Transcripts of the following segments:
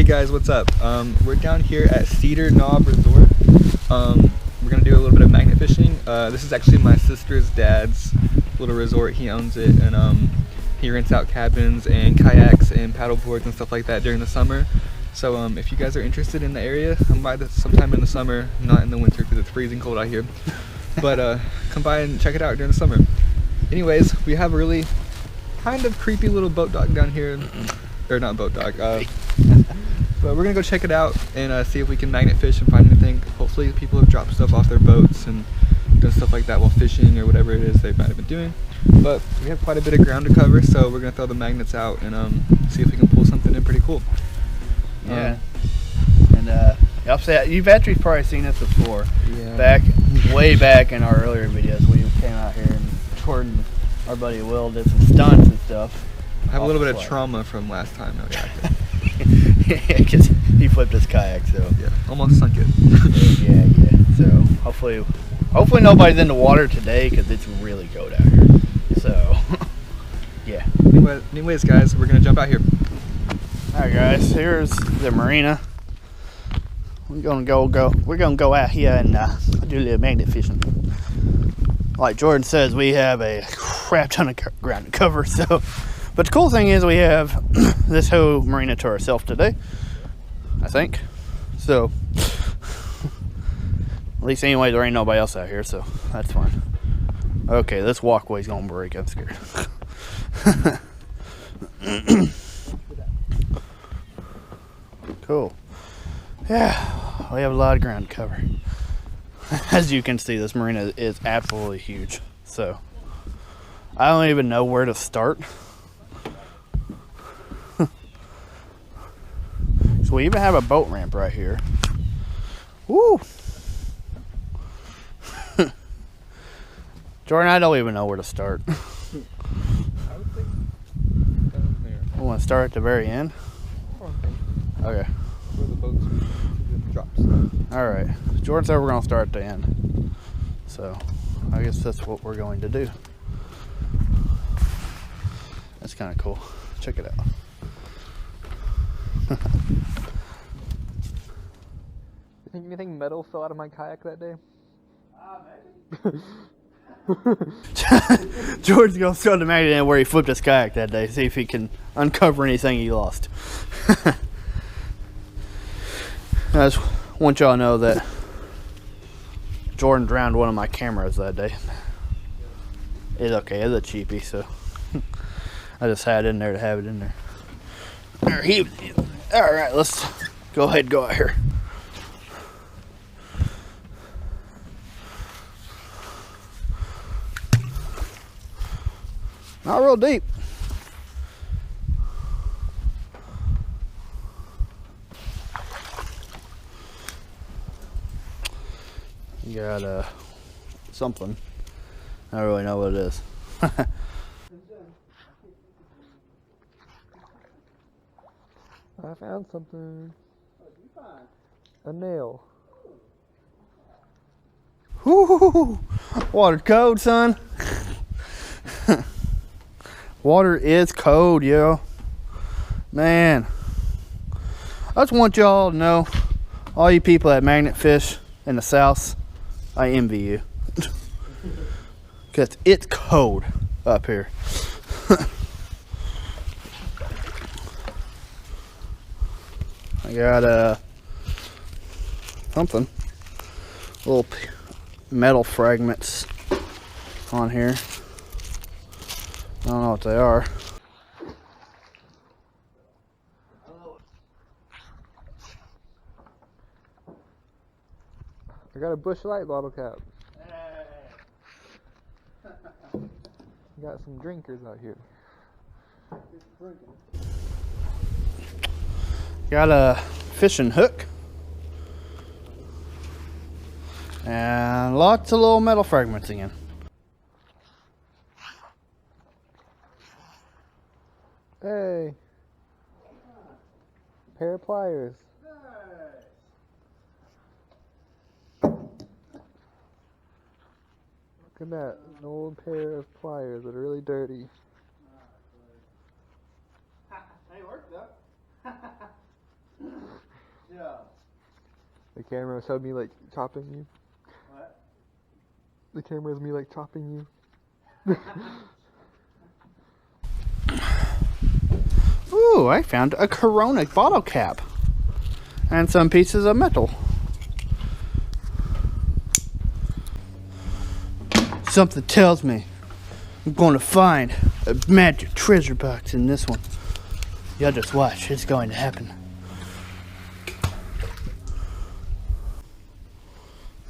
guys, what's up? We're down here at Cedar Knob Resort. We're gonna do a little bit of magnet fishing. This is actually my sister's dad's little resort. He owns it, and he rents out cabins and kayaks and paddle boards and stuff like that during the summer. So if you guys are interested in the area, come by sometime in the summer, not in the winter because it's freezing cold out here. But come by and check it out during the summer. Anyways, we have a really kind of creepy little boat dock down here, or not boat dock. But we're gonna go check it out and see if we can magnet fish and find anything. Hopefully people have dropped stuff off their boats and done stuff like that while fishing or whatever it is they might have been doing. But we have quite a bit of ground to cover, so we're gonna throw the magnets out and see if we can pull something in pretty cool. Yeah. And you've actually probably seen this before. Yeah. Way back in our earlier videos, we came out here and Jordan, our buddy Will, did some stunts and stuff. I have a little bit of trauma from last time. No, yeah, because he flipped his kayak, so yeah, almost sunk it. yeah. So hopefully nobody's in the water today because it's really cold out here. So yeah. Anyways, guys, we're gonna jump out here. All right, guys. Here's the marina. We're gonna go out here and do a little magnet fishing. Like Jordan says, we have a crap ton of ground to cover. So, but the cool thing is we have this whole marina to ourselves today, I think. So, at least anyway, there ain't nobody else out here, so that's fine. Okay, this walkway's gonna break. I'm scared. Cool. Yeah, we have a lot of ground to cover. As you can see, this marina is absolutely huge. So, I don't even know where to start. So we even have a boat ramp right here. Woo! Jordan, I don't even know where to start. I would think down there. I want to start at the very end. Okay. Where the boats drops. All right. Jordan said we're going to start at the end. So, I guess that's what we're going to do. That's kind of cool. Check it out. You think anything metal fell out of my kayak that day? Maybe. Jordan's going to throw the magnet in where he flipped his kayak that day. See if he can uncover anything he lost. I just want y'all to know that Jordan drowned one of my cameras that day. It's okay, it's a cheapie, so I just had it in there to have it in there. Alright, let's go ahead and go out here. Not real deep. Got something. I don't really know what it is. I found something. A nail. Whoo! Water cold, son. Water is cold, yo. Man. I just want y'all to know, all you people that magnet fish in the south, I envy you. Because it's cold up here. I got something. Little metal fragments on here. I don't know what they are. I got a Busch Light bottle cap. Got some drinkers out here. Got a fishing hook. And lots of little metal fragments again. Hey. Pair of pliers. Look at that, an old pair of pliers that are really dirty. They work though. job. The camera showed me like chopping you. What? The camera is me like chopping you. Ooh, I found a Corona bottle cap. And some pieces of metal. Something tells me I'm going to find a magic treasure box in this one. Y'all just watch. It's going to happen.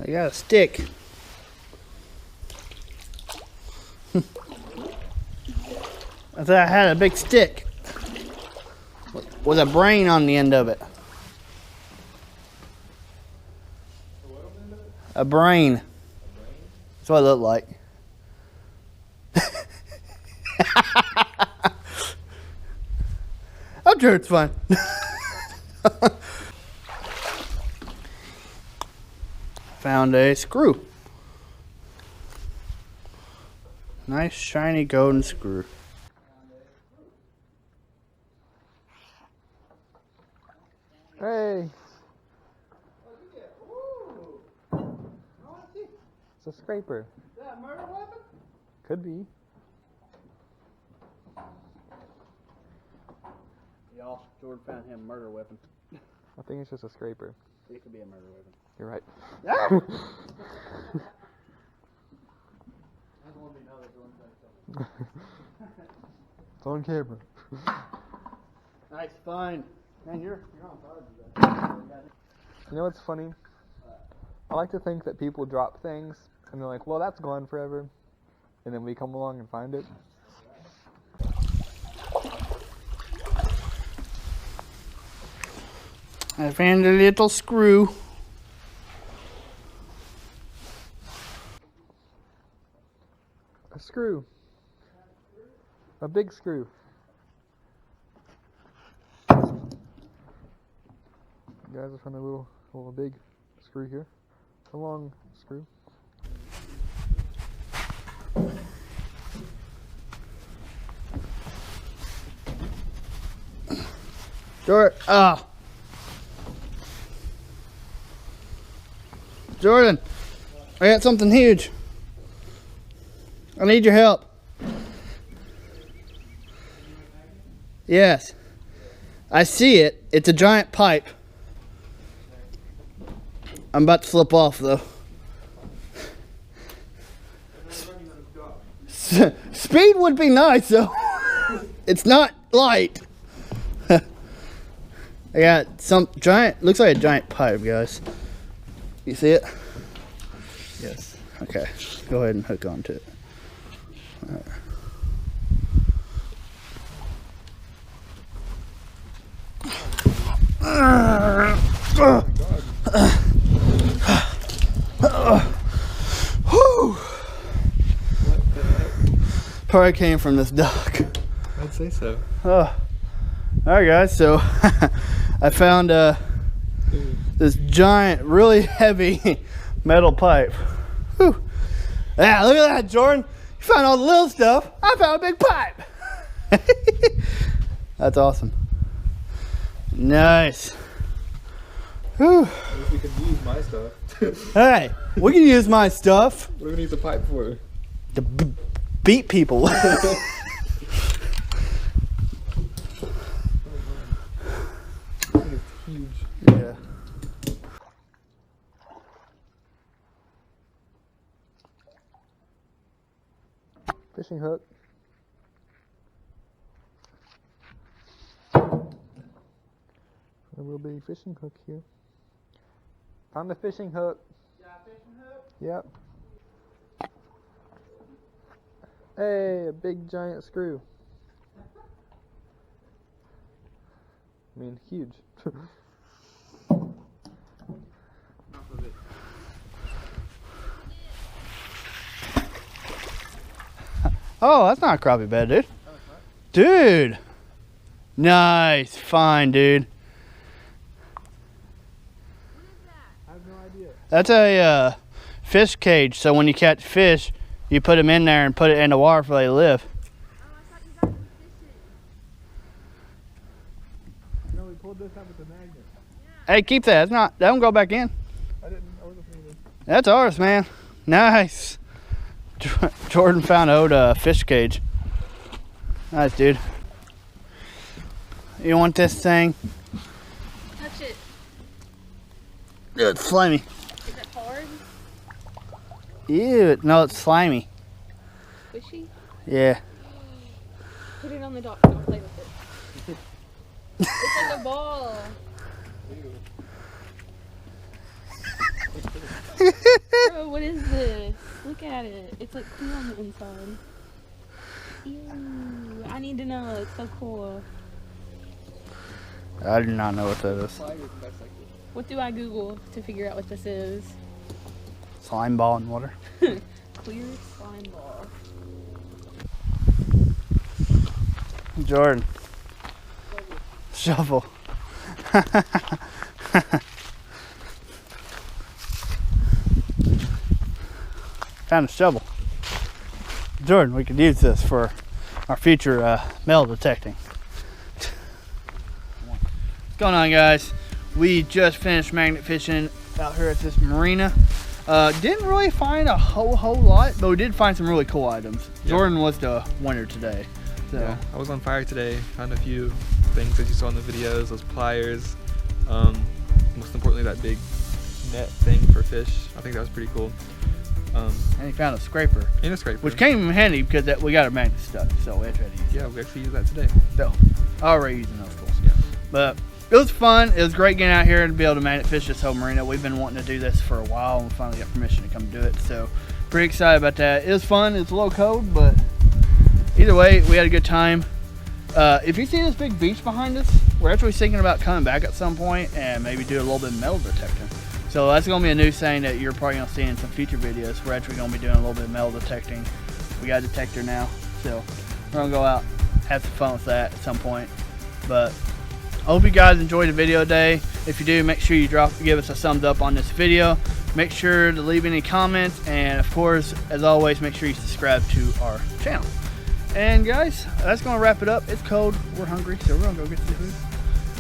I got a stick. I thought I had a big stick with a brain on the end of it. A brain. That's what it looked like. I'm sure it's fun. Found a screw. Nice shiny golden screw. Hey! It's a scraper. Is that a murder weapon? Could be. Y'all, Jordan found him a murder weapon. I think it's just a scraper. It could be a murder weapon. You're right. It's on camera. Nice find. Man, you're on target. You know what's funny? I like to think that people drop things and they're like, well, that's gone forever. And then we come along and find it. I found a little screw. A screw. A big screw. Guys, I found a little big screw here. A long screw. Jordan, I got something huge. I need your help. Yes. I see it. It's a giant pipe. I'm about to flip off though. Speed would be nice though. It's not light. I got some giant, looks like a giant pipe, guys. You see it? Yes. Okay, go ahead and hook onto it. Probably came from this dock. I'd say so. Alright guys, so I found this giant, really heavy metal pipe. Whew. Yeah, look at that, Jordan. You found all the little stuff. I found a big pipe. That's awesome. Nice. Whew. We could use my stuff. Hey, we can use my stuff What do we need the pipe for? to beat people. It's huge. Yeah. Fishing hook. A little bitty fishing hook here. Found the fishing hook. Got a fishing hook? Yep. Hey, a big giant screw. I mean, huge. Oh, that's not a crappie bed, dude. Dude. Nice. Fine, dude. I have no idea. That's a fish cage. So when you catch fish, you put them in there and put it in the water before they live. No, we pulled this out with the magnet. Hey, keep that. It's not. Don't go back in. I wasn't thinking. That's ours, man. Nice. Jordan found an old fish cage. Nice, dude. You want this thing? Touch it. It's slimy. Is it hard? Ew. No, it's slimy. Squishy? Yeah. Put it on the dock. I'll play with it. It's like a ball. Bro, what is this? Look at it. It's like clear on the inside. Ew. I need to know. It's so cool. I do not know what that is. What do I Google to figure out what this is? Slime ball in water. Clear slime ball. Jordan. Shovel. Found a shovel. Jordan, we could use this for our future metal detecting. What's going on, guys? We just finished magnet fishing out here at this marina. Didn't really find a whole lot, but we did find some really cool items. Yeah. Jordan was the winner today. So. Yeah, I was on fire today. Found a few things that you saw in the videos, those pliers. Most importantly, that big net thing for fish. I think that was pretty cool. And he found a scraper. And a scraper. Which came in handy because we got our magnet stuck, so we had to use it. Yeah, we actually used that today. So, already using those tools. Yeah. But it was fun. It was great getting out here and be able to magnet fish this whole marina. We've been wanting to do this for a while, and we finally got permission to come do it. So, pretty excited about that. It was fun. It's a little cold, but either way, we had a good time. If you see this big beach behind us, we're actually thinking about coming back at some point and maybe do a little bit of metal detecting. So that's going to be a new thing that you're probably going to see in some future videos. We're actually going to be doing a little bit of metal detecting. We got a detector now, so we're going to go out, have some fun with that at some point. But I hope you guys enjoyed the video today. If you do, make sure you give us a thumbs up on this video. Make sure to leave any comments, and of course, as always, make sure you subscribe to our channel. And guys, that's going to wrap it up. It's cold, we're hungry, so we're going to go get some food.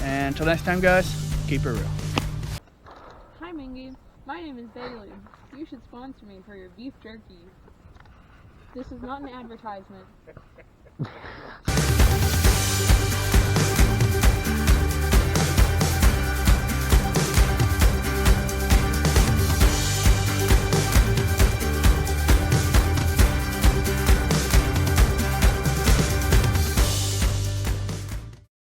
And until next time, guys, keep it real. Hi, Mingy. My name is Bailey. You should sponsor me for your beef jerky. This is not an advertisement.